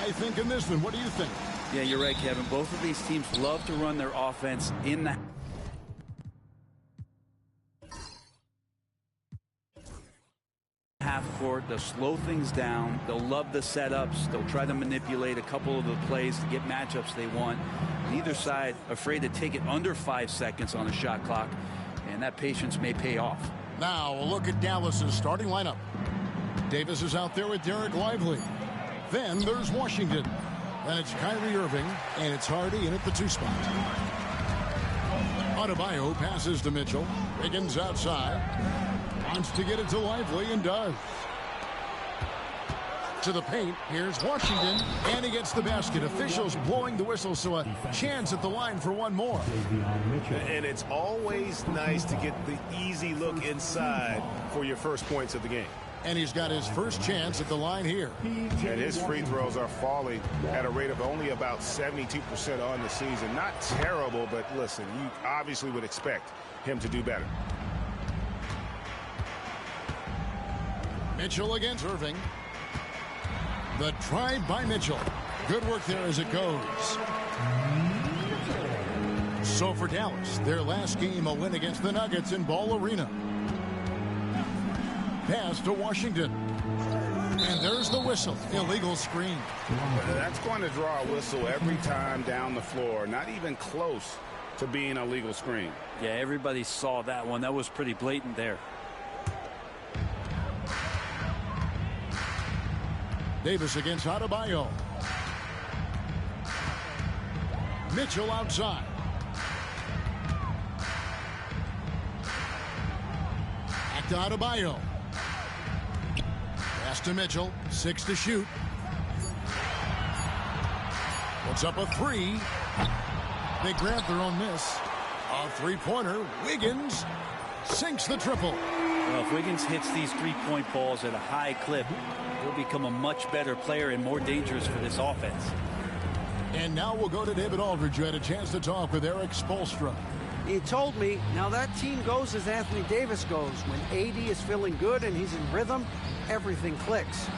I think, in this one. What do you think? Yeah, you're right, Kevin. Both of these teams love to run their offense in the half court. They'll slow things down. They'll love the setups. They'll try to manipulate a couple of the plays to get matchups they want. Neither side afraid to take it under 5 seconds on the shot clock, and that patience may pay off. Now a look at Dallas's starting lineup. Davis is out there with Derek Lively. Then there's Washington. Then it's Kyrie Irving, and it's Hardy in at the 2 spot. Adebayo passes to Mitchell. Wiggins outside. Wants to get it to Lively and does. To the paint. Here's Washington, and he gets the basket. Officials blowing the whistle, so a chance at the line for one more. And it's always nice to get the easy look inside for your first points of the game. And he's got his first chance at the line here. And his free throws are falling at a rate of only about 72% on the season. Not terrible, but listen, you obviously would expect him to do better. Mitchell against Irving. The drive by Mitchell. Good work there as it goes. So for Dallas, their last game, a win against the Nuggets in Ball Arena. Pass to Washington. And there's the whistle. Illegal screen. That's going to draw a whistle every time down the floor. Not even close to being a legal screen. Yeah, everybody saw that one. That was pretty blatant there. Davis against Adebayo. Mitchell outside. Back to Adebayo. Pass to Mitchell. 6 to shoot. Puts up a 3. They grab their own miss. A 3-pointer. Wiggins sinks the triple. Well, if Wiggins hits these 3-point balls at a high clip, he'll become a much better player and more dangerous for this offense. And now we'll go to David Aldridge, who had a chance to talk with Eric Spoelstra. He told me, now that team goes as Anthony Davis goes. When AD is feeling good and he's in rhythm, everything clicks.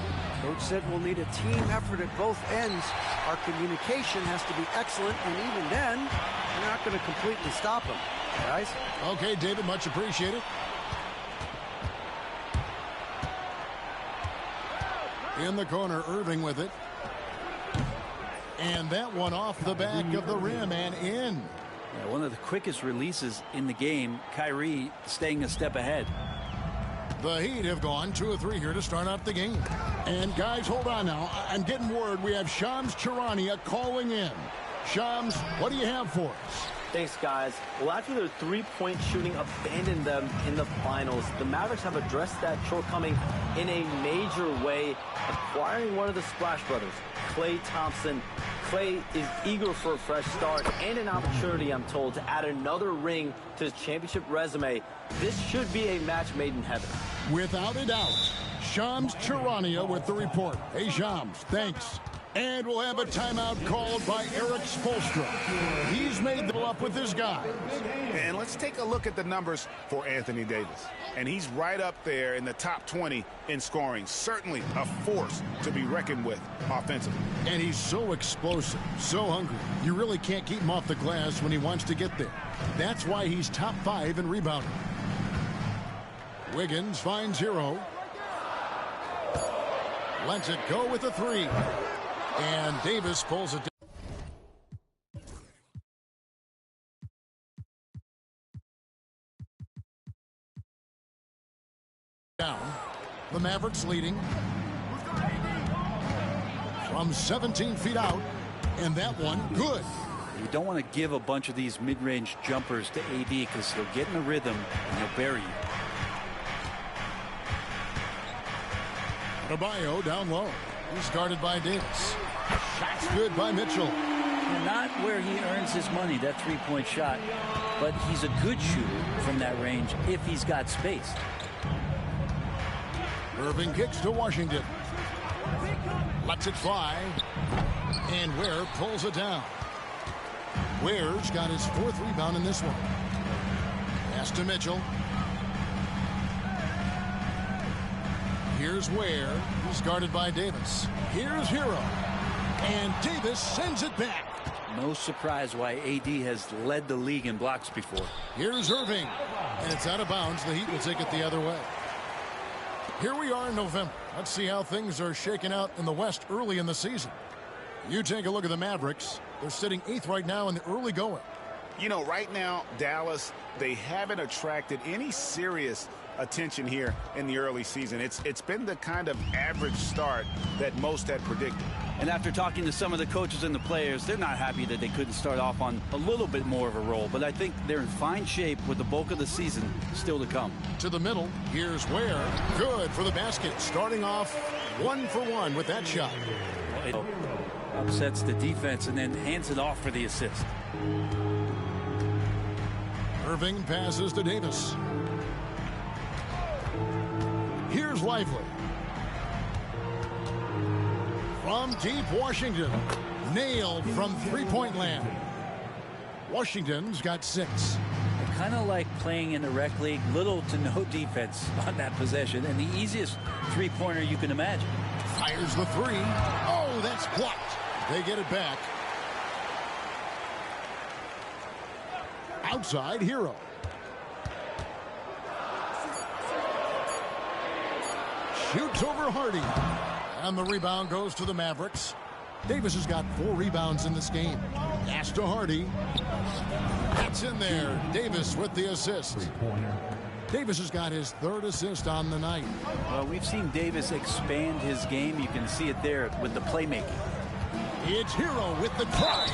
Coach said we'll need a team effort at both ends. Our communication has to be excellent, and even then, we're not going to completely stop him. Guys? Okay, David, much appreciated. In the corner, Irving with it. And that one off the back of the rim and in. Yeah, one of the quickest releases in the game. Kyrie staying a step ahead. The Heat have gone 2 of 3 here to start out the game. And guys, hold on now. I'm getting word we have Shams Charania calling in. Shams, what do you have for us? Thanks, guys. Well, after their three-point shooting abandoned them in the finals, the Mavericks have addressed that shortcoming in a major way, acquiring one of the Splash Brothers, Klay Thompson. Klay is eager for a fresh start and an opportunity, I'm told, to add another ring to his championship resume. This should be a match made in heaven. Without a doubt. Shams Charania with the report. Hey, Shams, thanks. And we'll have a timeout called by Eric Spoelstra. He's made them up with his guys. And let's take a look at the numbers for Anthony Davis. And he's right up there in the top 20 in scoring. Certainly a force to be reckoned with offensively. And he's so explosive, so hungry. You really can't keep him off the glass when he wants to get there. That's why he's top 5 in rebounding. Wiggins finds Hero. Lets it go with a 3. And Davis pulls it down. The Mavericks leading from 17 feet out. And that one, good. You don't want to give a bunch of these mid-range jumpers to AD because he'll get in a rhythm and he'll bury you. Adebayo down low. He's guarded by Davis. Shot's good by Mitchell. And not where he earns his money, that three-point shot, but he's a good shooter from that range if he's got space. Irving kicks to Washington. Lets it fly. And Ware pulls it down. Ware's got his 4th rebound in this one. Pass to Mitchell. Here's Ware. He's guarded by Davis. Here's Hero. And Davis sends it back. No surprise why AD has led the league in blocks before. Here's Irving. And it's out of bounds. The Heat will take it the other way. Here we are in November. Let's see how things are shaking out in the West early in the season. You take a look at the Mavericks. They're sitting 8th right now in the early going. You know, right now, Dallas, they haven't attracted any serious attention here in the early season. It's been the kind of average start that most had predicted. And after talking to some of the coaches and the players, they're not happy that they couldn't start off on a little bit more of a roll. But I think they're in fine shape with the bulk of the season still to come. To the middle, here's Ware. Good for the basket. Starting off 1 for 1 with that shot. It upsets the defense and then hands it off for the assist. Irving passes to Davis. Here's Lively. From deep Washington. Nailed from three-point land. Washington's got 6. I kind of like playing in the rec league. Little to no defense on that possession. And the easiest three-pointer you can imagine. Fires the 3. Oh, that's blocked. They get it back. Outside, Hero. Shoots over Hardy. And the rebound goes to the Mavericks. Davis has got 4 rebounds in this game. Pass to Hardy. That's in there. Davis with the assist. Davis has got his 3rd assist on the night. Well, we've seen Davis expand his game. You can see it there with the playmaking. It's Hero with the drive.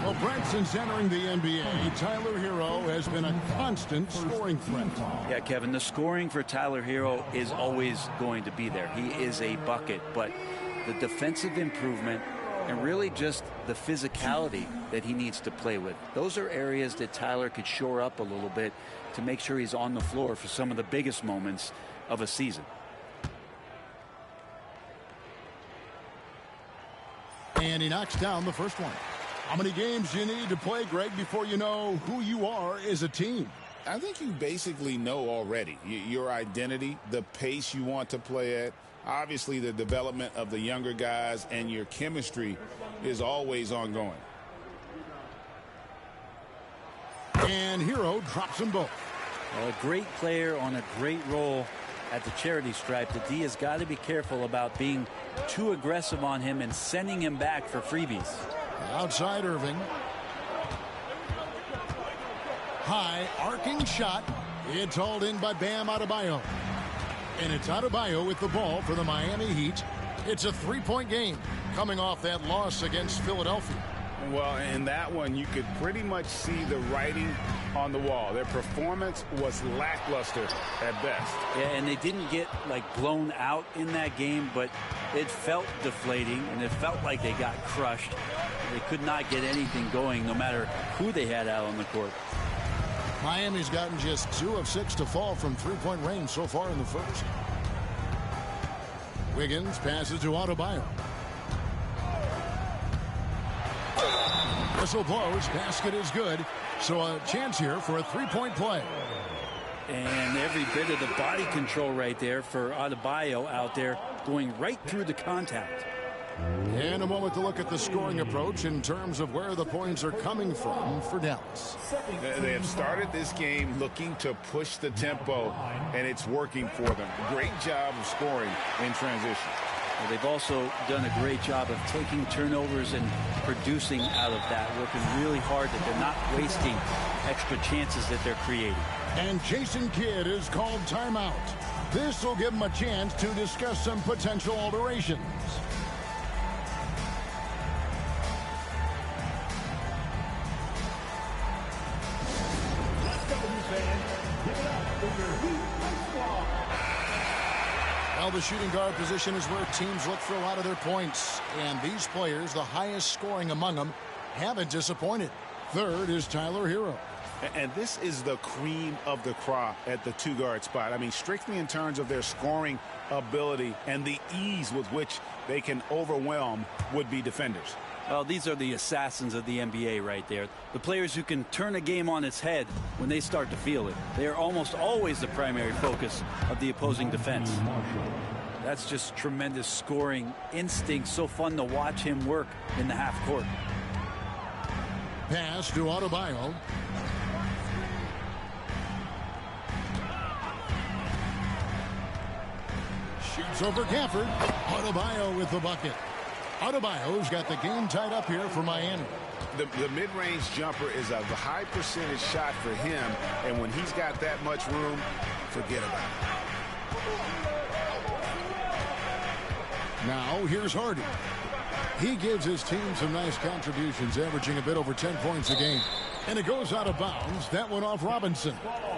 Well, Brent, since entering the NBA, Tyler Hero has been a constant scoring threat. Yeah, Kevin, the scoring for Tyler Hero is always going to be there. He is a bucket, but the defensive improvement and really just the physicality that he needs to play with. Those are areas that Tyler could shore up a little bit to make sure he's on the floor for some of the biggest moments of a season. And he knocks down the first one. How many games do you need to play, Greg, before you know who you are as a team? I think you basically know already your identity, the pace you want to play at, obviously the development of the younger guys, and your chemistry is always ongoing. And Hero drops them both. Well, a great player on a great role at the charity stripe. The D has got to be careful about being too aggressive on him and sending him back for freebies. Outside Irving. High arcing shot. It's hauled in by Bam Adebayo. And it's Adebayo with the ball for the Miami Heat. It's a 3-point game coming off that loss against Philadelphia. Well, in that one, you could pretty much see the writing on the wall. Their performance was lackluster at best. Yeah, and they didn't get, like, blown out in that game, but it felt deflating, and it felt like they got crushed. They could not get anything going, no matter who they had out on the court. Miami's gotten just 2 of 6 to fall from three-point range so far in the first. Wiggins passes to Adebayo. Whistle blows. Basket is good. So a chance here for a 3-point play. And every bit of the body control right there for Adebayo out there going right through the contact. And a moment to look at the scoring approach in terms of where the points are coming from for Dallas. They have started this game looking to push the tempo, and it's working for them. Great job of scoring in transition. Well, they've also done a great job of taking turnovers and producing out of that, working really hard that they're not wasting extra chances that they're creating. And Jason Kidd is called timeout. This will give him a chance to discuss some potential alterations. Well, the shooting guard position is where teams look for a lot of their points. And these players, the highest scoring among them, haven't disappointed. Third is Tyler Hero. And this is the cream of the crop at the 2-guard spot. I mean, strictly in terms of their scoring ability and the ease with which they can overwhelm would-be defenders. Well, these are the assassins of the NBA right there. The players who can turn a game on its head when they start to feel it. They are almost always the primary focus of the opposing defense. That's just tremendous scoring instinct. So fun to watch him work in the half court. Pass to Adebayo. Shoots over Gafford. Adebayo with the bucket. Adebayo's got the game tied up here for Miami. The mid-range jumper is a high percentage shot for him, and when he's got that much room, forget about it. Now here's Hardy. He gives his team some nice contributions, averaging a bit over 10 points a game. And it goes out of bounds. That went off Robinson.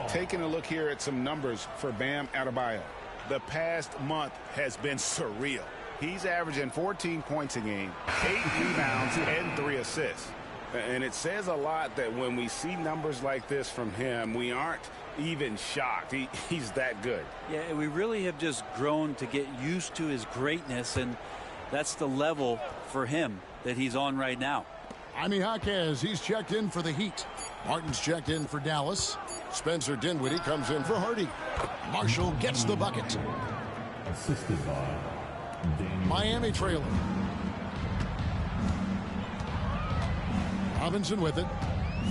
Taking a look here at some numbers for Bam Adebayo. The past month has been surreal. He's averaging 14 points a game, 8 rebounds, and 3 assists. And it says a lot that when we see numbers like this from him, we aren't even shocked. He's that good. Yeah, we really have just grown to get used to his greatness, and that's the level for him that he's on right now. Jaime Jaquez, he's checked in for the Heat. Martin's checked in for Dallas. Spencer Dinwiddie comes in for Hardy. Marshall gets the bucket. Assisted by Miami trailing. Robinson with it.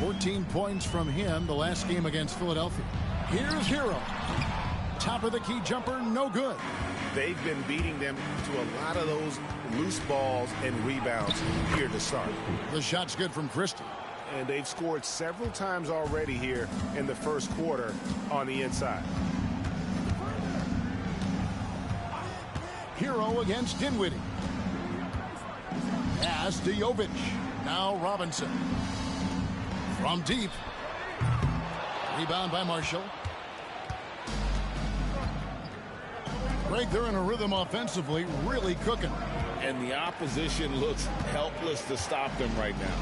14 points from him the last game against Philadelphia. Here's Hero. Top of the key jumper, no good. They've been beating them to a lot of those loose balls and rebounds here to start. The shot's good from Christie. And they've scored several times already here in the first quarter on the inside. Hero against Dinwiddie. Pass to Jovic. Now Robinson. From deep. Rebound by Marshall. Greg, they're in a rhythm offensively, really cooking. And the opposition looks helpless to stop them right now.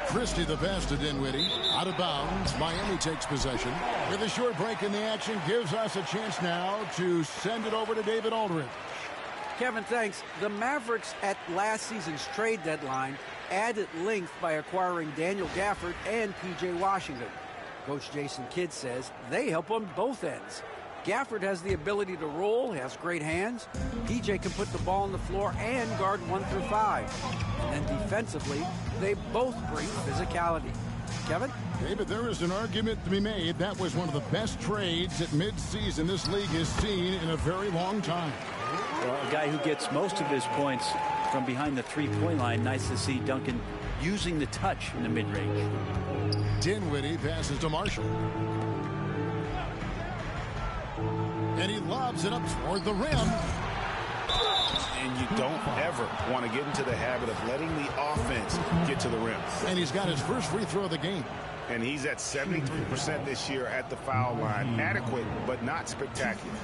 Christie the pass to Dinwiddie. Out of bounds. Miami takes possession. With a short break in the action, gives us a chance now to send it over to David Aldridge. Kevin, thanks. The Mavericks at last season's trade deadline added length by acquiring Daniel Gafford and P.J. Washington. Coach Jason Kidd says they help on both ends. Gafford has the ability to roll, has great hands. P.J. can put the ball on the floor and guard 1 through 5. And then defensively, they both bring physicality. Kevin? David, there is an argument to be made. That was one of the best trades at midseason this league has seen in a very long time. Well, a guy who gets most of his points from behind the three-point line. Nice to see Duncan using the touch in the mid-range. Dinwiddie passes to Marshall. And he lobs it up toward the rim. And you don't ever want to get into the habit of letting the offense get to the rim. And he's got his first free throw of the game. And he's at 73% this year at the foul line. Adequate, but not spectacular.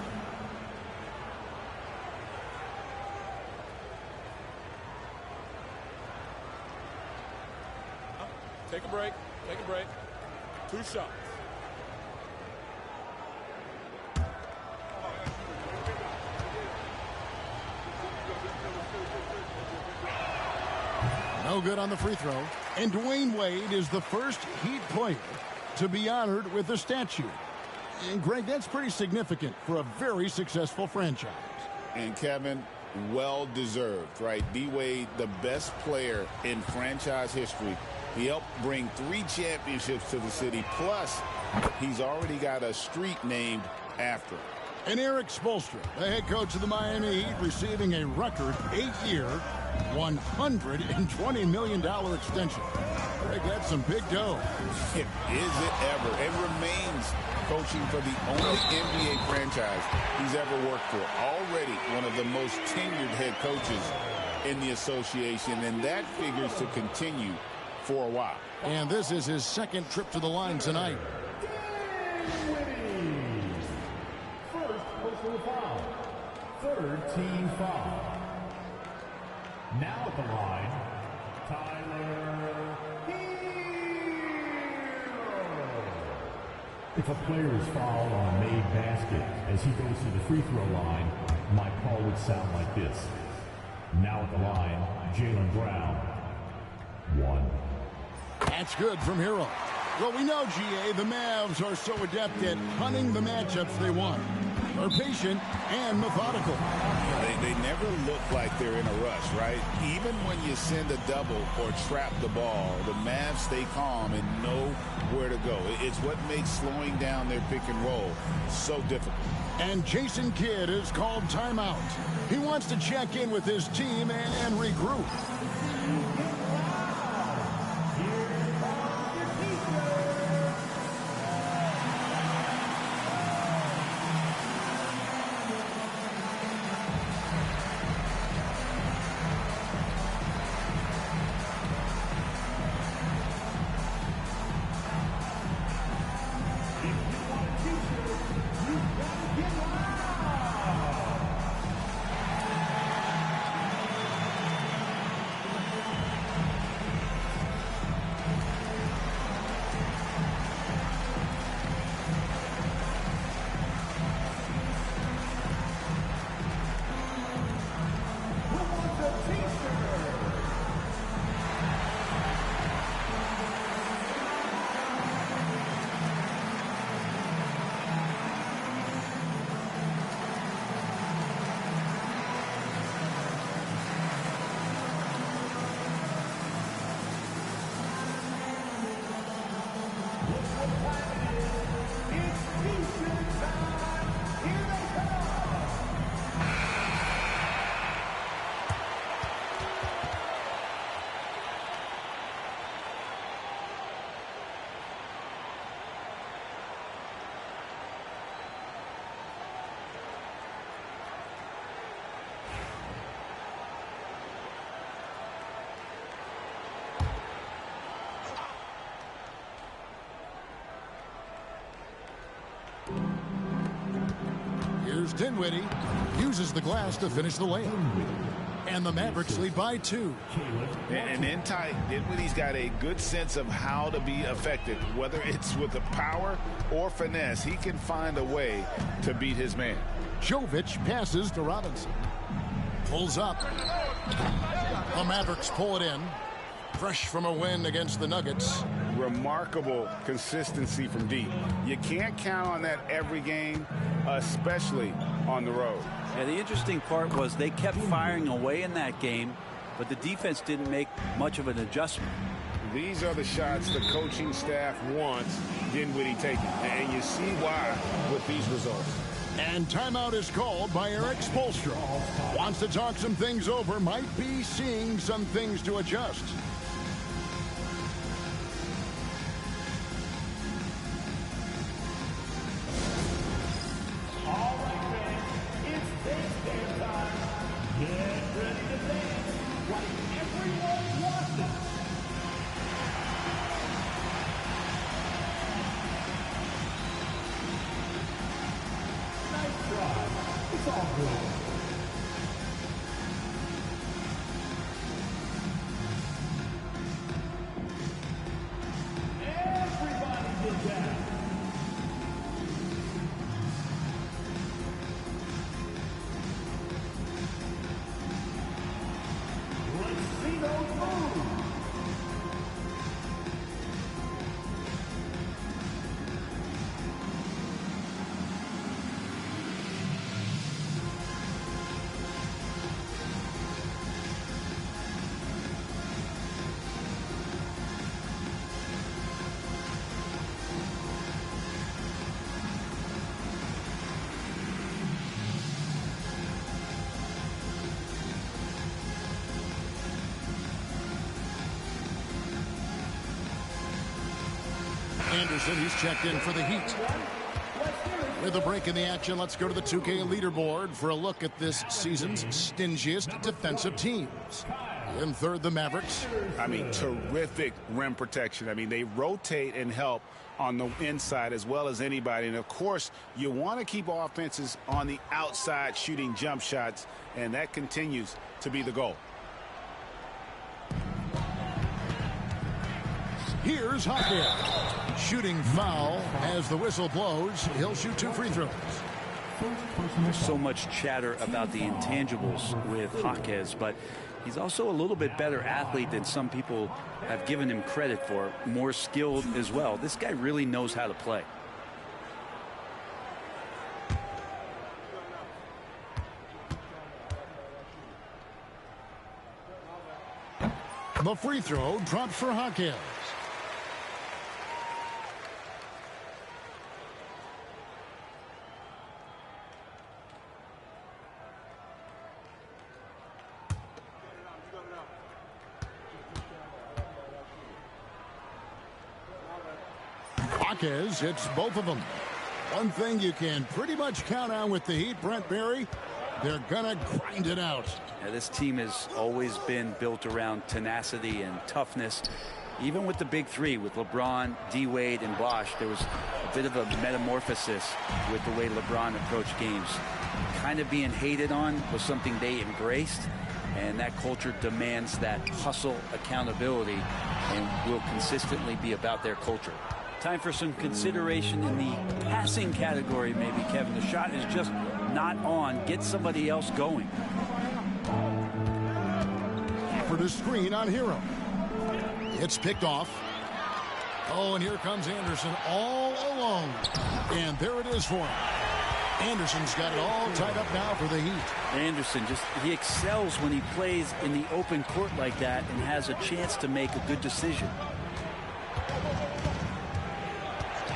Take a break. Take a break. 2 shots. No good on the free throw. And Dwayne Wade is the first Heat player to be honored with a statue. And Greg, that's pretty significant for a very successful franchise. And Kevin, well deserved, right? D-Wade, the best player in franchise history. He helped bring 3 championships to the city. Plus, he's already got a street named after him. And Eric Spoelstra, the head coach of the Miami Heat, receiving a record 8-year, $120 million extension. Greg, that's some big dough. Is it ever? It remains coaching for the only NBA franchise he's ever worked for. Already one of the most tenured head coaches in the association, and that figures to continue for a while. And this is his second trip to the line tonight. first personal foul. 3rd team foul. Now at the line, Tyler Hero. If a player is fouled on a made basket as he goes to the free throw line, my call would sound like this. Now at the line, Jaylen Brown. 1. That's good from Hero. Well, we know, GA, the Mavs are so adept at hunting the matchups they want. are patient and methodical. They never look like they're in a rush, right? Even when you send a double or trap the ball, the Mavs stay calm and know where to go. It's what makes slowing down their pick and roll so difficult. And Jason Kidd is called timeout. He wants to check in with his team and regroup. Here's Dinwiddie. Uses the glass to finish the layup. And the Mavericks lead by 2. And in tight, Dinwiddie's got a good sense of how to be effective. Whether it's with the power or finesse, he can find a way to beat his man. Jovic passes to Robinson. Pulls up. The Mavericks pull it in. Fresh from a win against the Nuggets. Remarkable consistency from deep. You can't count on that every game, especially on the road. Yeah, the interesting part was they kept firing away in that game, but the defense didn't make much of an adjustment. These are the shots the coaching staff wants Dinwiddie taking, and you see why with these results. And timeout is called by Eric Spoelstra. Wants to talk some things over, might be seeing some things to adjust. Anderson, he's checked in for the Heat. With a break in the action, let's go to the 2K leaderboard for a look at this season's stingiest defensive teams. In third, the Mavericks. I mean, terrific rim protection. I mean, they rotate and help on the inside as well as anybody. And, of course, you want to keep offenses on the outside shooting jump shots, and that continues to be the goal. Here's Hawkins. Shooting foul as the whistle blows. He'll shoot 2 free throws. There's so much chatter about the intangibles with Hawkins, but he's also a little bit better athlete than some people have given him credit for. More skilled as well. This guy really knows how to play. The free throw drops for Jaquez. Jaquez hits both of them. One thing you can pretty much count on with the Heat, Brent Barry, they're going to grind it out. Yeah, this team has always been built around tenacity and toughness. Even with the big three, with LeBron, D-Wade, and Bosh, there was a bit of a metamorphosis with the way LeBron approached games. Kind of being hated on was something they embraced, and that culture demands that hustle accountability and will consistently be about their culture. Time for some consideration in the passing category, maybe, Kevin. The shot is just not on. Get somebody else going. For the screen on Hero. It's picked off. Oh, and here comes Anderson all alone. And there it is for him. Anderson's got it all tied up now for the Heat. Anderson, he excels when he plays in the open court like that and has a chance to make a good decision.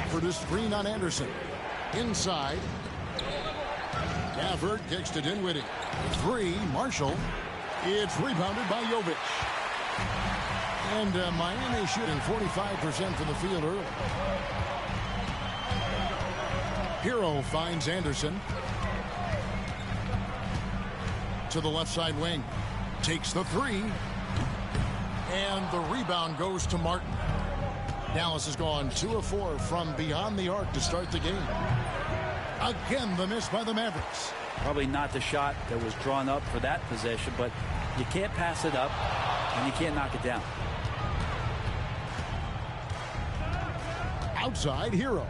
For the screen on Anderson. Inside. Gafford kicks to Dinwiddie. 3, Marshall. It's rebounded by Jovic. And Miami shooting 45% from the field early. Hero finds Anderson. To the left side wing. Takes the 3. And the rebound goes to Martin. Dallas has gone 2 of 4 from beyond the arc to start the game. Again, the miss by the Mavericks. Probably not the shot that was drawn up for that possession, but you can't pass it up and you can't knock it down. Outside, Hero.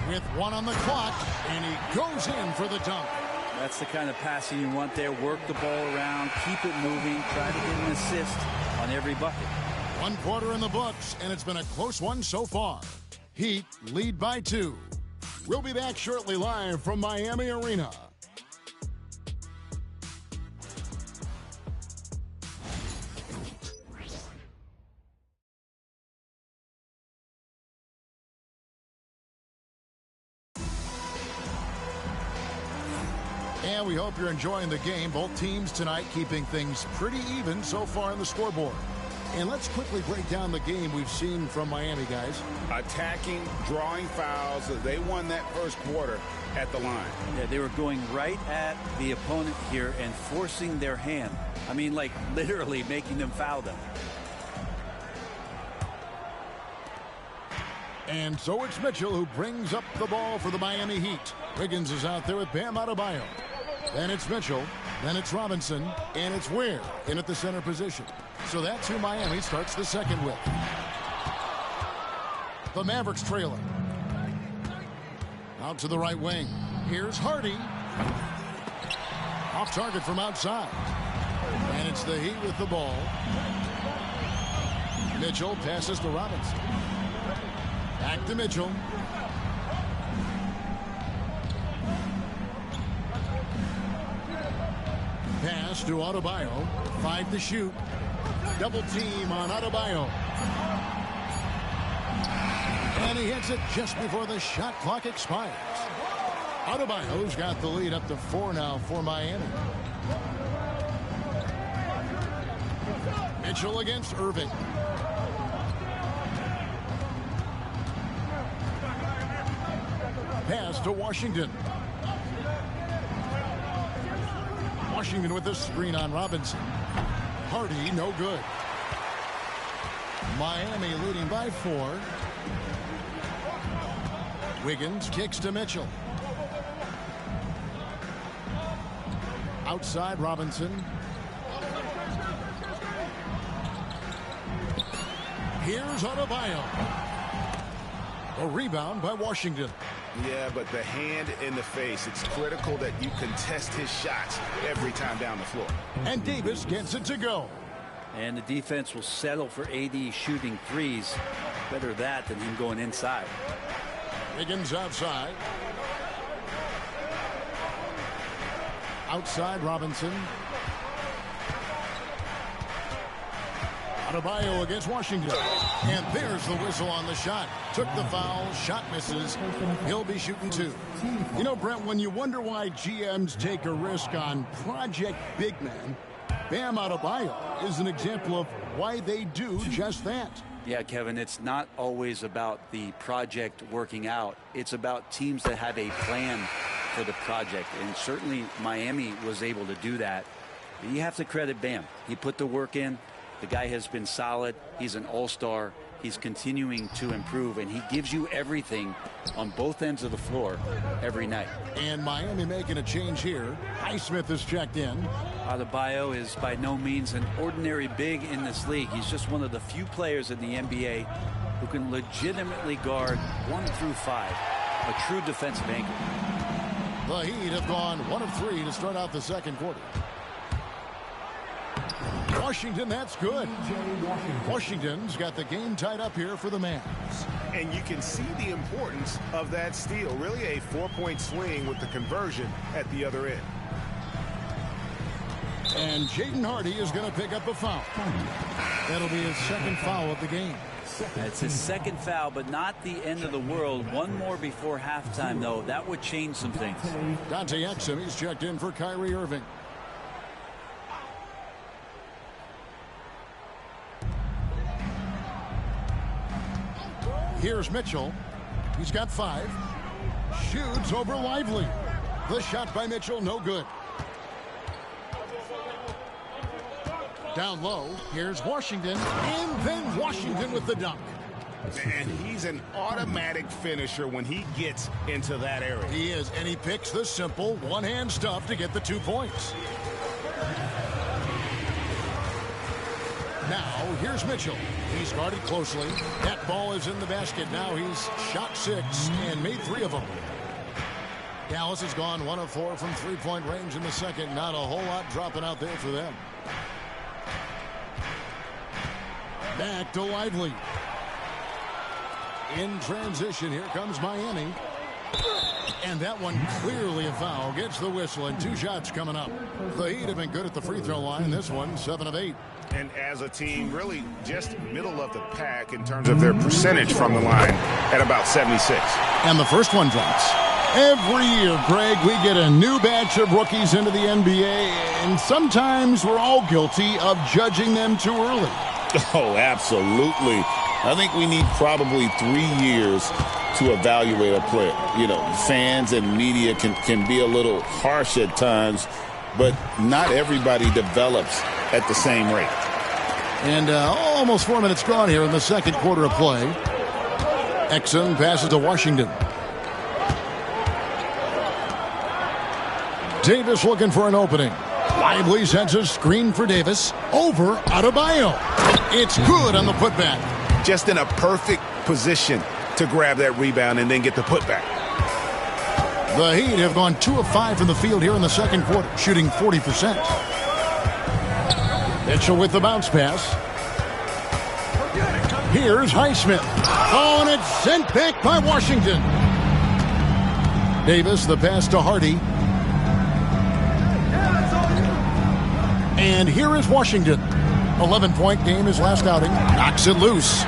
With 1 on the clock, and he goes in for the dunk. That's the kind of passing you want there. Work the ball around, keep it moving, try to get an assist on every bucket. 1 quarter in the books, and it's been a close one so far. Heat lead by 2. We'll be back shortly live from Miami Arena. And we hope you're enjoying the game. Both teams tonight keeping things pretty even so far on the scoreboard. And let's quickly break down the game we've seen from Miami, guys. Attacking, drawing fouls. They won that first quarter at the line. Yeah, they were going right at the opponent here and forcing their hand. I mean, like literally making them foul them. And so it's Mitchell who brings up the ball for the Miami Heat. Wiggins is out there with Bam Adebayo. Then it's Mitchell. Then it's Robinson. And it's Ware in at the center position. So that's who Miami starts the second with. The Mavericks trailing. Out to the right wing. Here's Hardy. Off target from outside. And it's the Heat with the ball. Mitchell passes to Robinson. Back to Mitchell. Pass to Adebayo. 5 to shoot. Double team on Adebayo. And he hits it just before the shot clock expires. Adebayo's got the lead up to 4 now for Miami. Mitchell against Irving. Pass to Washington. Washington with the screen on Robinson. Hardy, no good. Miami leading by 4. Wiggins kicks to Mitchell. Outside Robinson. Here's Adebayo. A rebound by Washington. Yeah, but the hand in the face, it's critical that you contest his shots every time down the floor. And Davis gets it to go. And the defense will settle for AD shooting threes. Better that than him going inside. Wiggins outside. outside Robinson. Adebayo against Washington. And there's the whistle on the shot. Took the foul. Shot misses. He'll be shooting 2. You know, Brent, when you wonder why GMs take a risk on project big men, Bam Adebayo is an example of why they do just that. Yeah, Kevin, it's not always about the project working out. It's about teams that have a plan for the project. And certainly Miami was able to do that. You have to credit Bam. He put the work in. The guy has been solid. He's an all-star. He's continuing to improve, and he gives you everything on both ends of the floor every night. And Miami making a change here. Highsmith is checked in. Adebayo is by no means an ordinary big in this league. He's just one of the few players in the NBA who can legitimately guard 1 through 5, a true defensive anchor. The Heat have gone 1 of 3 to start out the second quarter. Washington, that's good. Washington's got the game tied up here for the Mavs. And you can see the importance of that steal. Really a 4-point swing with the conversion at the other end. And Jaden Hardy is going to pick up a foul. That'll be his second foul of the game. It's his second foul, but not the end of the world. One more before halftime, though. That would change some things. Dante Exum, he's checked in for Kyrie Irving. Here's Mitchell. He's got 5. Shoots over Lively. The shot by Mitchell, no good. Down low, here's Washington, and then Washington with the dunk. And he's an automatic finisher when he gets into that area. He is, and he picks the simple one-hand stuff to get the 2 points. Now, here's Mitchell. He's guarded closely. That ball is in the basket. Now he's shot 6 and made 3 of them. Dallas has gone 1 of 4 from three-point range in the second. Not a whole lot dropping out there for them. Back to Lively. In transition, here comes Miami. And that one clearly a foul. Gets the whistle, and 2 shots coming up. The Heat have been good at the free throw line. This one, 7 of 8. And as a team, really just middle of the pack in terms of their percentage from the line at about 76. And the first one drops. Every year, Greg, we get a new batch of rookies into the NBA, and sometimes we're all guilty of judging them too early. Oh, absolutely. I think we need probably 3 years to evaluate a player. You know, fans and media can be a little harsh at times, but not everybody develops at the same rate. And almost 4 minutes gone here in the second quarter of play. Exum passes to Washington. Davis looking for an opening. Lively sends a screen for Davis. Over Adebayo. It's good on the putback. Just in a perfect position to grab that rebound and then get the putback. The Heat have gone 2 of 5 from the field here in the second quarter, shooting 40%. Mitchell with the bounce pass. Here's Highsmith. Oh, and it's sent back by Washington. Davis, the pass to Hardy. And here is Washington. 11-point game his last outing. Knocks it loose.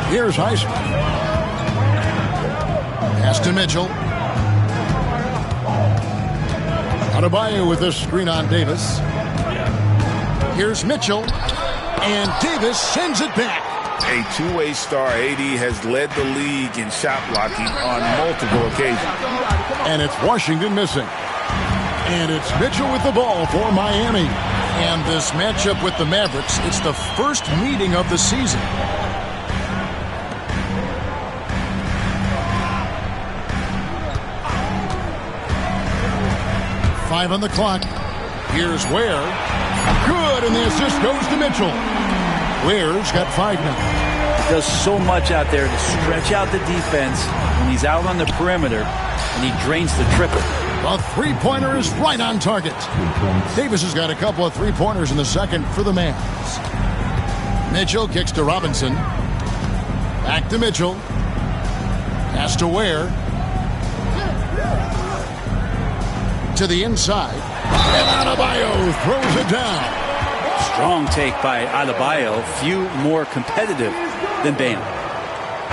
Here's Highsmith. Pass to Mitchell. Adebayo with this screen on Davis. Here's Mitchell. And Davis sends it back. A two-way star, AD has led the league in shot blocking on multiple occasions. And it's Washington missing. And it's Mitchell with the ball for Miami. And this matchup with the Mavericks, it's the first meeting of the season. Five on the clock. Here's Ware. Good, and the assist goes to Mitchell. Ware's got 5 now. He does so much out there to stretch out the defense when he's out on the perimeter, and he drains the triple. The three-pointer is right on target. Davis has got a couple of three-pointers in the second for the Mavs. Mitchell kicks to Robinson. Back to Mitchell. Pass to Ware. to the inside. And Adebayo throws it down. Strong take by Adebayo. Few more competitive than Bam.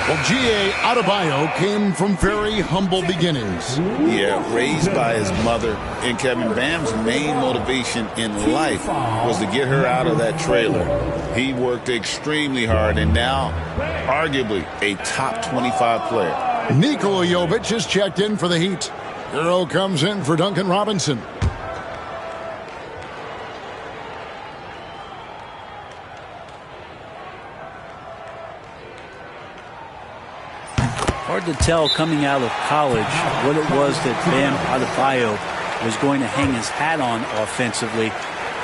Well, G.A. Adebayo came from very humble beginnings. Yeah, raised by his mother. And Kevin, Bam's main motivation in life was to get her out of that trailer. He worked extremely hard and now, arguably, a top 25 player. Nikola Jovic has checked in for the Heat. Euro comes in for Duncan Robinson. Hard to tell coming out of college what it was that Bam Adebayo was going to hang his hat on offensively.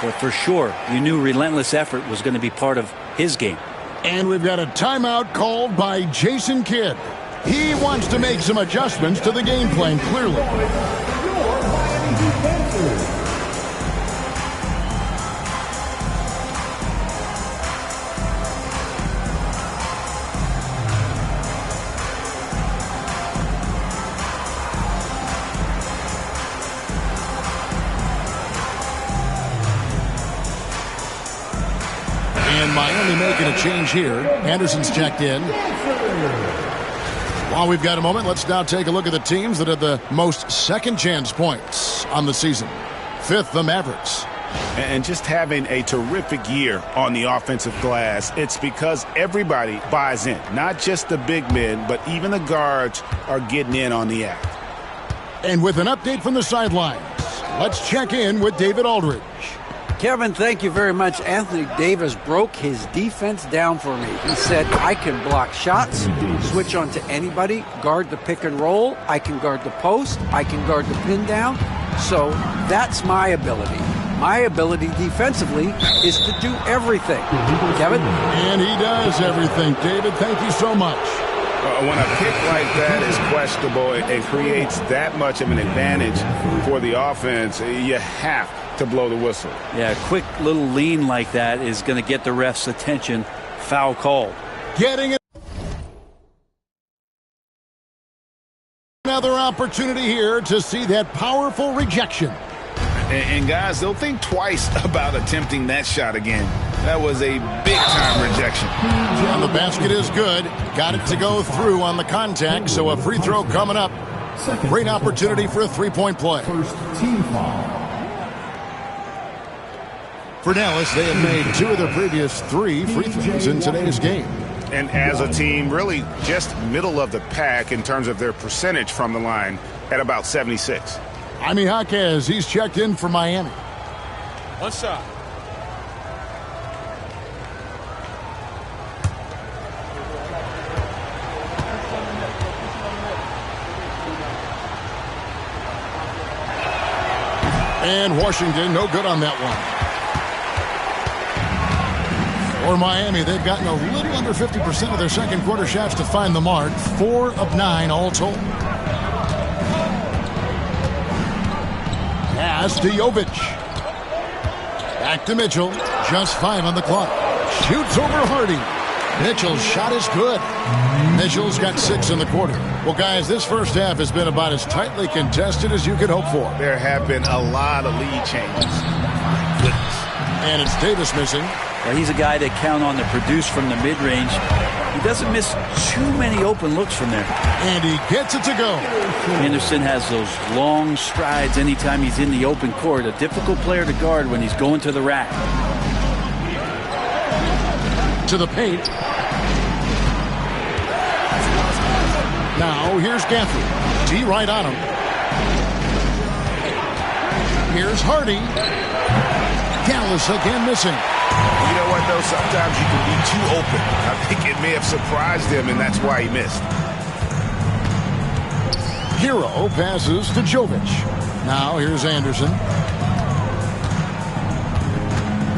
But for sure, you knew relentless effort was going to be part of his game. And we've got a timeout called by Jason Kidd. He wants to make some adjustments to the game plan, clearly. Miami making a change here. Anderson's checked in. While we've got a moment, let's now take a look at the teams that had the most second chance points on the season. Fifth, the Mavericks. And just having a terrific year on the offensive glass, it's because everybody buys in. Not just the big men, but even the guards are getting in on the act. And with an update from the sidelines, let's check in with David Aldridge. Kevin, thank you very much. Anthony Davis broke his defense down for me. He said, I can block shots, switch on to anybody, guard the pick and roll, I can guard the post, I can guard the pin down. So that's my ability. My ability defensively is to do everything. Kevin? And he does everything. David, thank you so much. When a pick like that is questionable, it creates that much of an advantage for the offense. You have to blow the whistle. Yeah, a quick little lean like that is going to get the ref's attention. Foul call. Getting it. Another opportunity here to see that powerful rejection. And guys, they'll think twice about attempting that shot again. That was a big-time rejection. And the basket is good. Got it to go through on the contact, so a free throw coming up. Great opportunity for a three-point play. First team foul. For Dallas, they have made 2 of their previous 3 free throws in today's game. And as a team, really just middle of the pack in terms of their percentage from the line at about 76. Jaime Jaquez, he's checked in for Miami. One shot. And Washington, no good on that one. For Miami, they've gotten a little under 50% of their second quarter shots to find the mark. 4 of 9 all told. Pass to Jovic. Back to Mitchell. Just 5 on the clock. Shoots over Hardy. Mitchell's shot is good. Mitchell's got 6 in the quarter. Well, guys, this first half has been about as tightly contested as you could hope for. There have been a lot of lead changes. Goodness. And it's Davis missing. Well, he's a guy that count on to produce from the mid-range. He doesn't miss too many open looks from there. And he gets it to go. Anderson has those long strides anytime he's in the open court. A difficult player to guard when he's going to the rack. To the paint. Now, here's Guthrie. D right on him. Here's Hardy. Dallas again missing. You know what, though? Sometimes you can be too open. I think it may have surprised him, and that's why he missed. Hero passes to Jovic. Now, here's Anderson.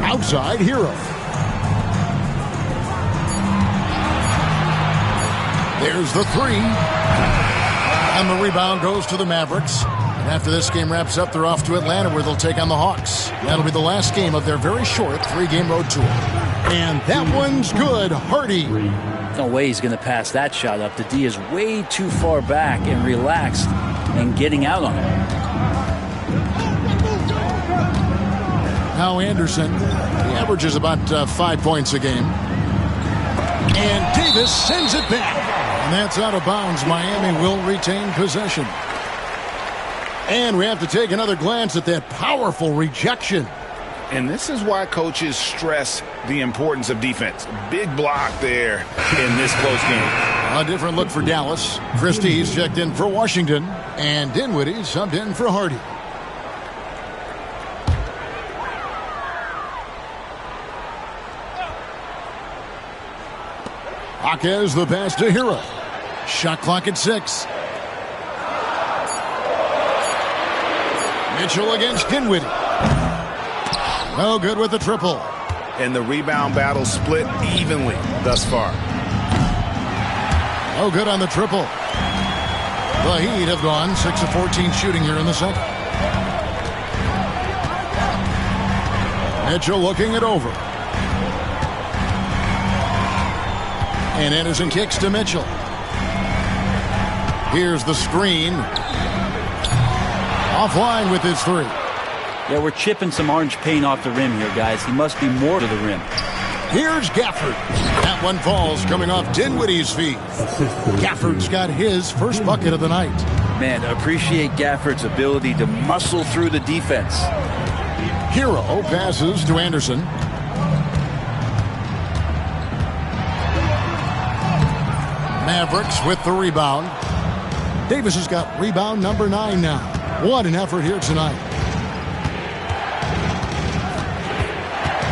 Outside, Hero. There's the 3. And the rebound goes to the Mavericks. And after this game wraps up, they're off to Atlanta where they'll take on the Hawks. That'll be the last game of their very short 3-game road tour. And that one's good. Hardy. No way he's going to pass that shot up. The D is way too far back and relaxed and getting out on it. Now Anderson, he averages about 5 points a game. And Davis sends it back. And that's out of bounds. Miami will retain possession. And we have to take another glance at that powerful rejection. And this is why coaches stress the importance of defense. Big block there in this close game. A different look for Dallas. Christie's checked in for Washington. And Dinwiddie subbed in for Hardy. Jaquez the pass to Hero. Shot clock at 6. Mitchell against Dinwiddie. No good with the triple. And the rebound battle split evenly thus far. No good on the triple. The Heat have gone 6 of 14 shooting here in the second. Mitchell looking it over. And Anderson kicks to Mitchell. Here's the screen. Offline with his 3. Yeah, we're chipping some orange paint off the rim here, guys. He must be more to the rim. Here's Gafford. That one falls coming off Dinwiddie's feet. Gafford's got his first bucket of the night. Man, appreciate Gafford's ability to muscle through the defense. Hero passes to Anderson. Mavericks with the rebound. Davis has got rebound number 9 now. What an effort here tonight.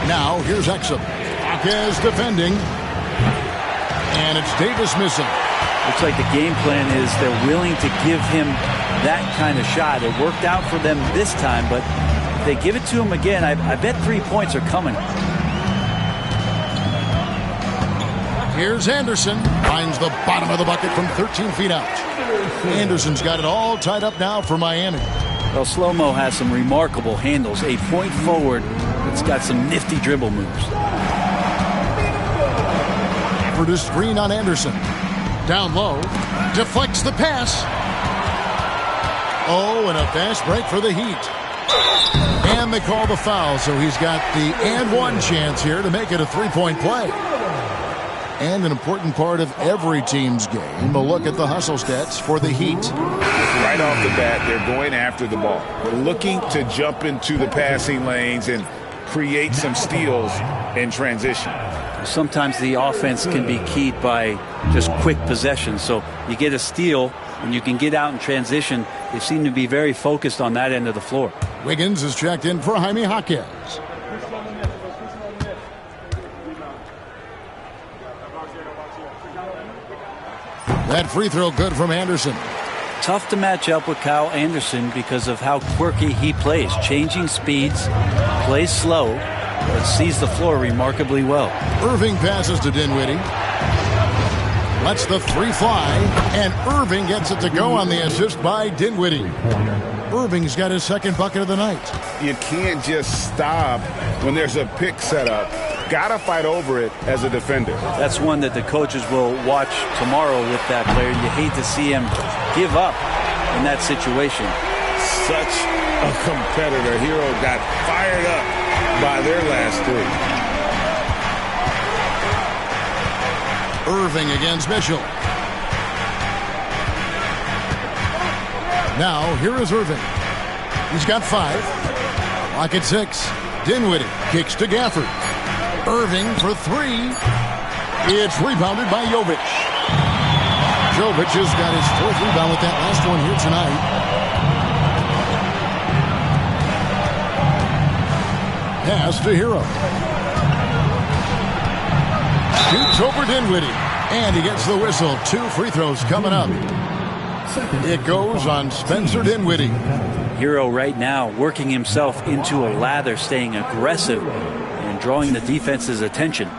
Now here's Exum. Jaquez defending. And it's Davis missing. Looks like the game plan is they're willing to give him that kind of shot. It worked out for them this time, but if they give it to him again, I bet 3 points are coming. Here's Anderson. Finds the bottom of the bucket from 13 feet out. Anderson's got it all tied up now for Miami. Well, Slow-Mo has some remarkable handles. A point forward that's got some nifty dribble moves. For the screen on Anderson. Down low. Deflects the pass. Oh, and a fast break for the Heat. And they call the foul, so he's got the and one chance here to make it a 3-point play. And an important part of every team's game, a look at the hustle stats for the Heat. Right off the bat, they're going after the ball. They're looking to jump into the passing lanes and create some steals in transition. Sometimes the offense can be keyed by just quick possession. So you get a steal and you can get out in transition. They seem to be very focused on that end of the floor. Wiggins is checked in for Jaime Jaquez. That free throw good from Anderson. Tough to match up with Kyle Anderson because of how quirky he plays. Changing speeds, plays slow, but sees the floor remarkably well. Irving passes to Dinwiddie. Lets the 3 fly, and Irving gets it to go on the assist by Dinwiddie. Irving's got his second bucket of the night. You can't just stop when there's a pick set up. Gotta fight over it as a defender. That's one that the coaches will watch tomorrow with that player. You hate to see him give up in that situation. Such a competitor. Hero got fired up by their last 3. Irving against Mitchell. Now, here is Irving. He's got 5. Lock at 6. Dinwiddie kicks to Gafford. Irving for 3. It's rebounded by Jovic. Jovic has got his 4th rebound with that last one here tonight. Pass to Hero. Shoots over Dinwiddie. And he gets the whistle. 2 free throws coming up. It goes on Spencer Dinwiddie. Hero right now working himself into a lather, staying aggressive and drawing the defense's attention.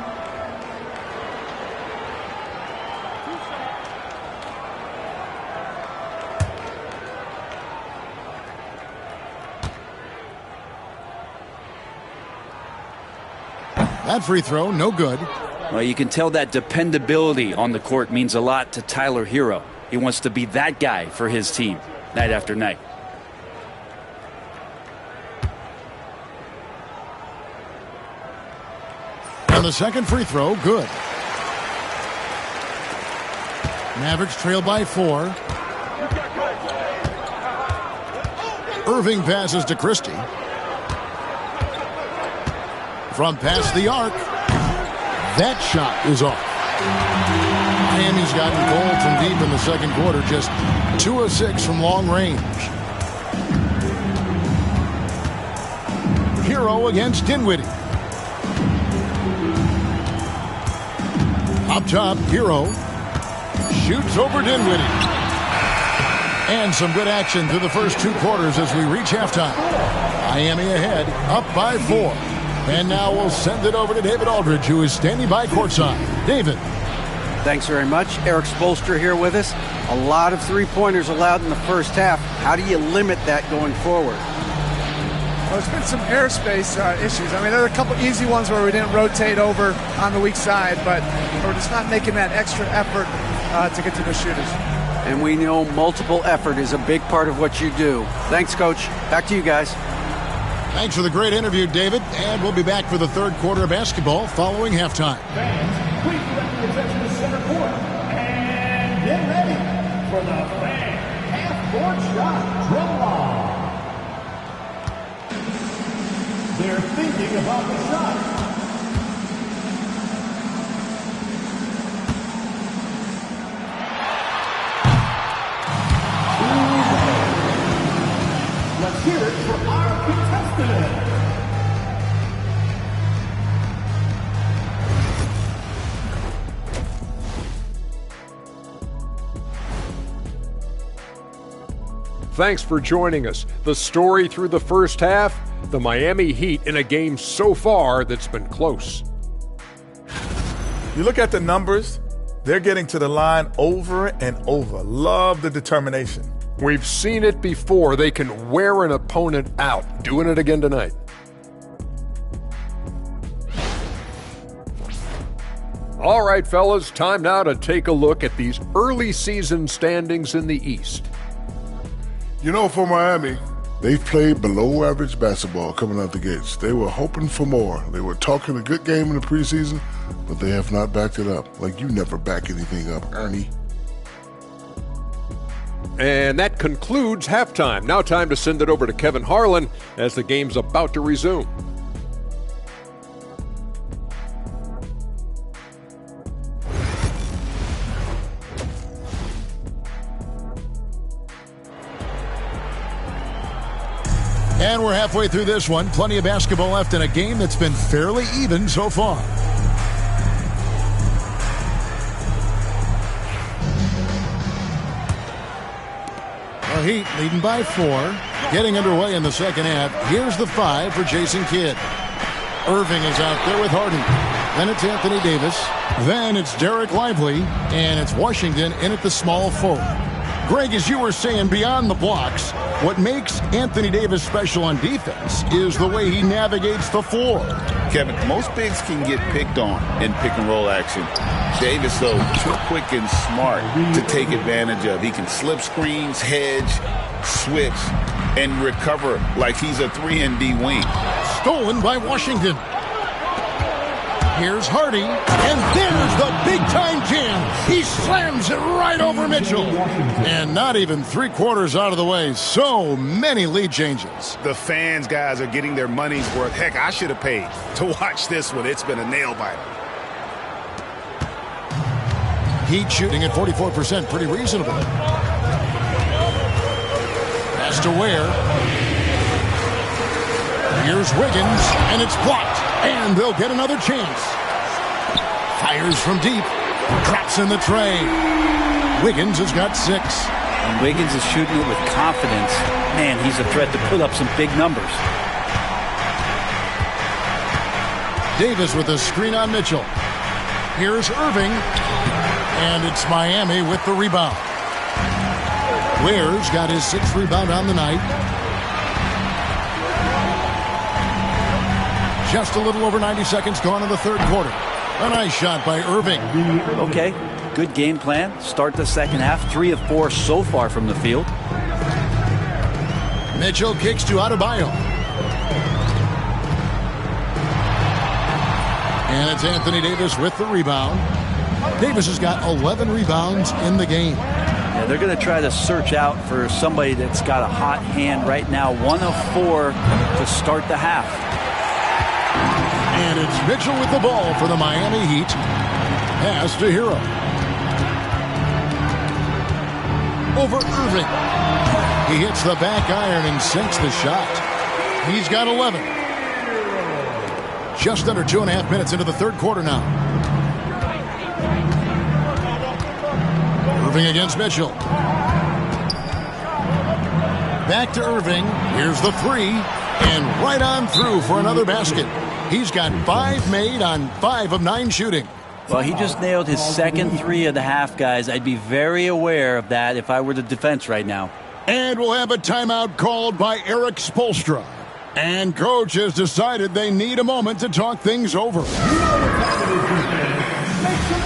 That free throw, no good. Well, you can tell that dependability on the court means a lot to Tyler Hero. He wants to be that guy for his team night after night. And the second free throw, good. Mavericks trail by 4. Irving passes to Christie. From past the arc. That shot is off. Miami's gotten cold from deep in the second quarter. Just 2 of 6 from long range. Hero against Dinwiddie. Up top, Hero shoots over Dinwiddie. And some good action through the first 2 quarters as we reach halftime. Miami ahead, up by 4. And now we'll send it over to David Aldridge, who is standing by courtside. David. Thanks very much. Eric Spoelstra here with us. A lot of three-pointers allowed in the first half. How do you limit that going forward? Well, there's been some airspace issues. I mean, there are a couple easy ones where we didn't rotate over on the weak side, but we're just not making that extra effort to get to the shooters. And we know multiple effort is a big part of what you do. Thanks, Coach. Back to you guys. Thanks for the great interview, David. And we'll be back for the third quarter of basketball following halftime. Fans, please direct your attention to center court. And get ready for the fan half-court shot drum line. They're thinking about the shot. Let's hear it for our contestant. Thanks for joining us. The story through the first half, the Miami Heat in a game so far that's been close. You look at the numbers, they're getting to the line over and over. Love the determination. We've seen it before. They can wear an opponent out. Doing it again tonight. All right, fellas, time now to take a look at these early season standings in the East. You know, for Miami, they've played below average basketball coming out the gates. They were hoping for more. They were talking a good game in the preseason, but they have not backed it up. Like you never back anything up, Ernie. And that concludes halftime. Now time to send it over to Kevin Harlan as the game's about to resume. And we're halfway through this one. Plenty of basketball left in a game that's been fairly even so far. The Heat leading by 4. Getting underway in the second half. Here's the 5 for Jason Kidd. Irving is out there with Harden. Then it's Anthony Davis. Then it's Derek Lively. And it's Washington in at the small forward. Greg, as you were saying, beyond the blocks, what makes Anthony Davis special on defense is the way he navigates the floor. Kevin, most bigs can get picked on in pick-and-roll action. Davis, though, too quick and smart to take advantage of. He can slip screens, hedge, switch, and recover like he's a 3-and-D wing. Stolen by Washington. Here's Hardy, and there's the big-time jam. He slams it right over Mitchell. And not even 3 quarters out of the way. So many lead changes. The fans, guys, are getting their money's worth. Heck, I should have paid to watch this one. It's been a nail-biter. Heat shooting at 44%, pretty reasonable. Pass to Ware. Here's Wiggins, and it's blocked. And they'll get another chance. Fires from deep. Drops in the tray. Wiggins has got 6. And Wiggins is shooting it with confidence. Man, he's a threat to put up some big numbers. Davis with a screen on Mitchell. Here's Irving. And it's Miami with the rebound. Ware's got his 6th rebound on the night. Just a little over 90 seconds gone in the third quarter. A nice shot by Irving. Okay, good game plan. Start the second half. 3 of 4 so far from the field. Mitchell kicks to Adebayo. And it's Anthony Davis with the rebound. Davis has got 11 rebounds in the game. Yeah, they're going to try to search out for somebody that's got a hot hand right now. 1 of 4 to start the half. And it's Mitchell with the ball for the Miami Heat. Pass to Hero. Over Irving. He hits the back iron and sinks the shot. He's got 11. Just under 2.5 minutes into the third quarter now. Irving against Mitchell. Back to Irving. Here's the 3. And right on through for another basket. He's got 5 made on 5 of 9 shooting. Well, he just nailed his second 3 of the half, guys. I'd be very aware of that if I were the defense right now. And we'll have a timeout called by Eric Spoelstra. And coach has decided they need a moment to talk things over. Make some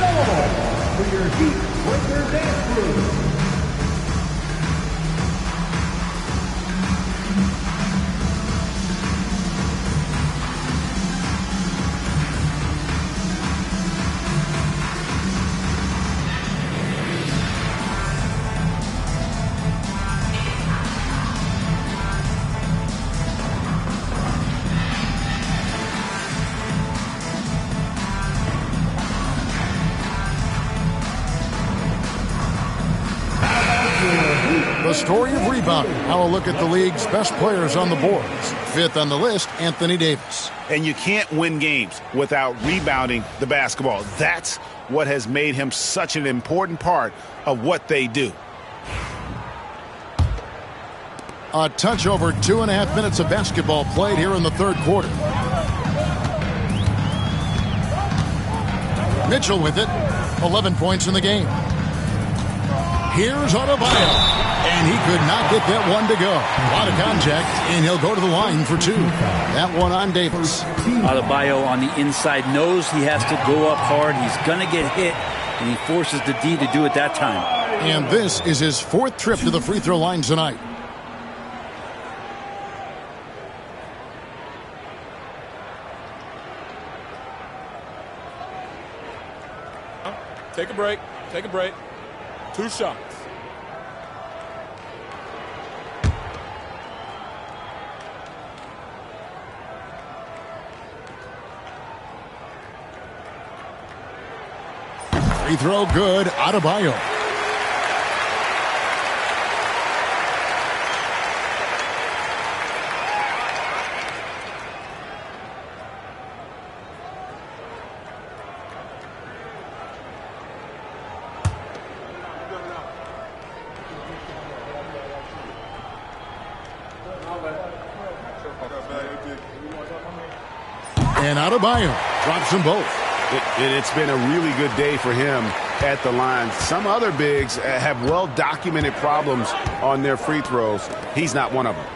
noise for your Heat Breaker Dance Crew. The story of rebounding. Now a look at the league's best players on the boards. 5th on the list, Anthony Davis. And you can't win games without rebounding the basketball. That's what has made him such an important part of what they do. A touch over 2.5 minutes of basketball played here in the third quarter. Mitchell with it. 11 points in the game. Here's Adebayo. And he could not get that one to go. A lot of contact, and he'll go to the line for 2. That one on Davis. Adebayo on the inside knows he has to go up hard. He's going to get hit, and he forces the D to do it that time. And this is his 4th trip to the free throw line tonight. Take a break. Take a break. 2 shots. Free throw good. Adebayo. And Adebayo drops them both. It's been a really good day for him at the line. Some other bigs have well-documented problems on their free throws. He's not one of them.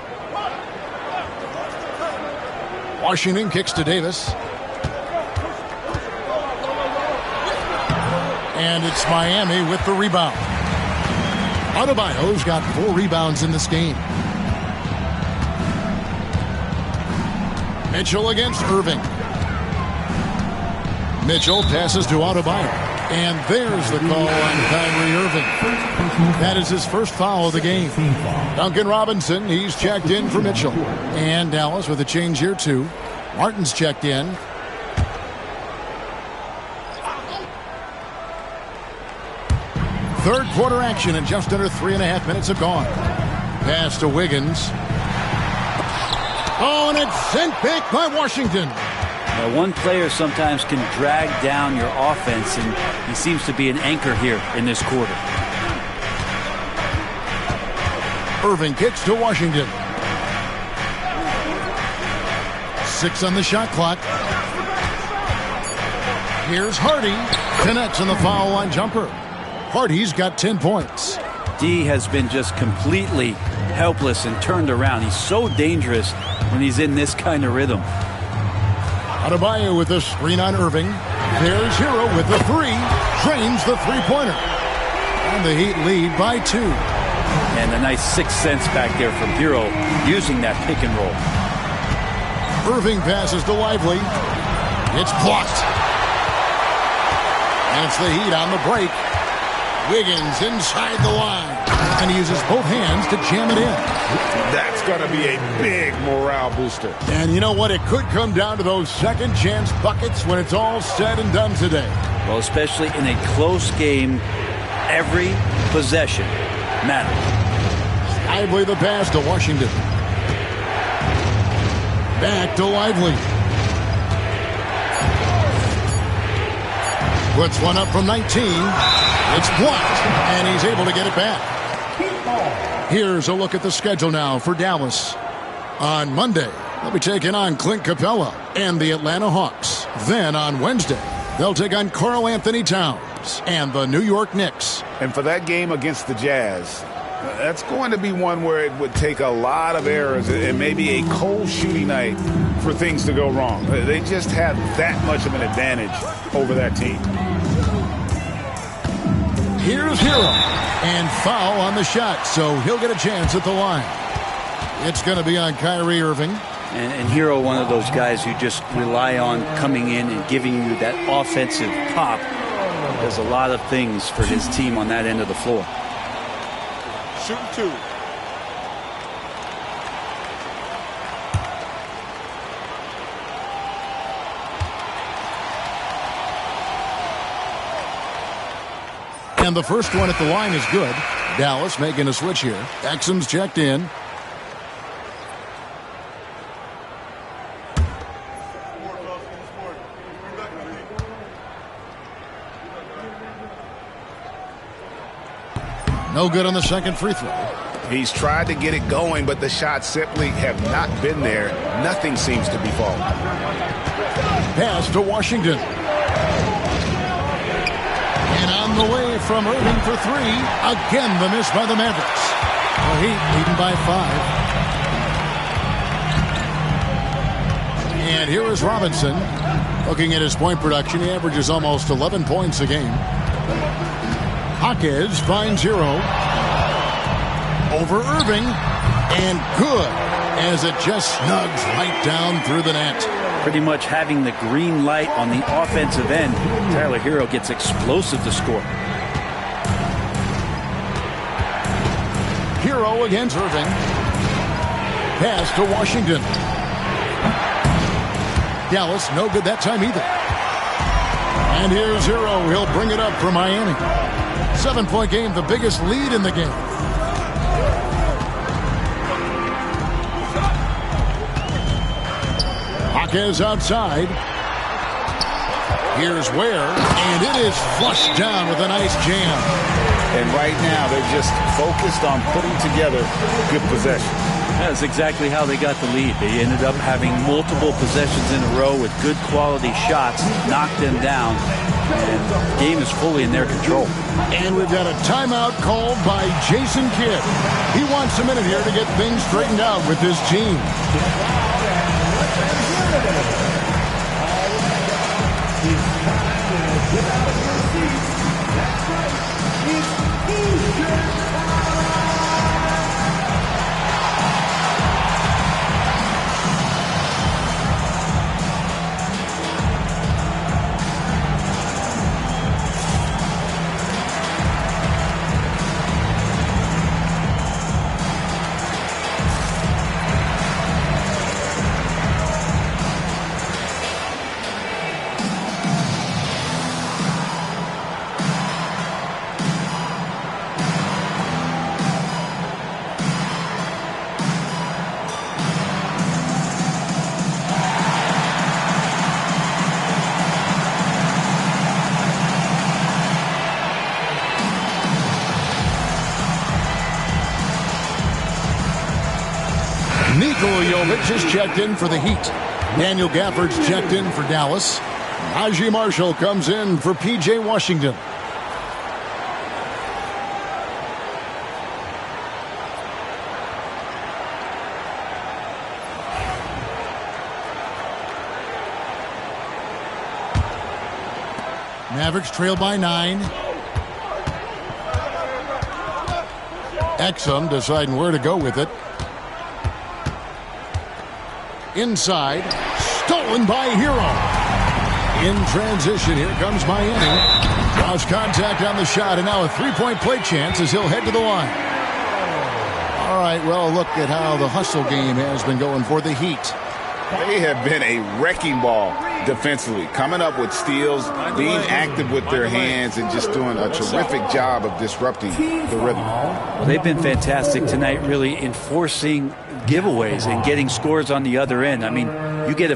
Washington kicks to Davis. And it's Miami with the rebound. Adebayo's got 4 rebounds in this game. Mitchell against Irving. Mitchell passes to Adebayo. And there's the call on Kyrie Irving. That is his first foul of the game. Duncan Robinson, he's checked in for Mitchell. And Dallas with a change here too. Martin's checked in. Third quarter action and just under 3.5 minutes have gone. Pass to Wiggins. Oh, and it's sent back by Washington. Now, one player sometimes can drag down your offense, and he seems to be an anchor here in this quarter. Irving kicks to Washington. 6 on the shot clock. Here's Hardy. Connects on the foul line jumper. Hardy's got 10 points. D has been just completely helpless and turned around. He's so dangerous when he's in this kind of rhythm. Adebayo with a screen on Irving. There's Hero with the 3. Drains the three-pointer. And the Heat lead by 2. And a nice 6 cents back there from Hero using that pick and roll. Irving passes to Lively. It's blocked. And it's the Heat on the break. Wiggins inside the line. And he uses both hands to jam it in. That's going to be a big morale booster. And you know what? It could come down to those second chance buckets when it's all said and done today. Well, especially in a close game, every possession matters. Lively the pass to Washington. Back to Lively. Puts one up from 19. It's blocked, and he's able to get it back. Here's a look at the schedule now for Dallas. On Monday, they'll be taking on Clint Capella and the Atlanta Hawks. Then on Wednesday, they'll take on Karl Anthony Towns and the New York Knicks. And for that game against the Jazz, that's going to be one where it would take a lot of errors and maybe a cold shooting night for things to go wrong. They just have that much of an advantage over that team. Here's Hero, and foul on the shot, so he'll get a chance at the line. It's going to be on Kyrie Irving. And Hero, one of those guys who just rely on coming in and giving you that offensive pop. Does a lot of things for his team on that end of the floor. Shooting two. And the first one at the line is good. Dallas making a switch here. Exum's checked in. No good on the second free throw. He's tried to get it going, but the shots simply have not been there. Nothing seems to be falling. Pass to Washington. And on the way from Irving for three. Again, the miss by the Mavericks. The Heat leading by 5. And here is Robinson. Looking at his point production, he averages almost 11 points a game. Jaquez finds Hero. Over Irving. And good, as it just snugs right down through the net. Pretty much having the green light on the offensive end. Tyler Hero gets explosive to score. Hero against Irving. Pass to Washington. Dallas, no good that time either. And here's Hero. He'll bring it up for Miami. 7-point game, the biggest lead in the game. Jaquez outside. Here's Ware, and it is flushed down with a nice jam. And right now, they're just focused on putting together good possession. That's exactly how they got the lead. They ended up having multiple possessions in a row with good quality shots, knocked them down, and the game is fully in their control. And we've got a timeout called by Jason Kidd. He wants a minute here to get things straightened out with his team. Nikola Jovic is checked in for the Heat. Daniel Gafford's checked in for Dallas. Najee Marshall comes in for P.J. Washington. Mavericks trail by 9. Exum deciding where to go with it. Inside, stolen by Hero. In transition, here comes Miami. Lost contact on the shot, and now a three-point play chance as he'll head to the line. All right, well, look at how the hustle game has been going for the Heat. They have been a wrecking ball defensively, coming up with steals, being active with their hands, and just doing a terrific job of disrupting the rhythm. Well, they've been fantastic tonight, really enforcing giveaways and getting scores on the other end. I mean, you get a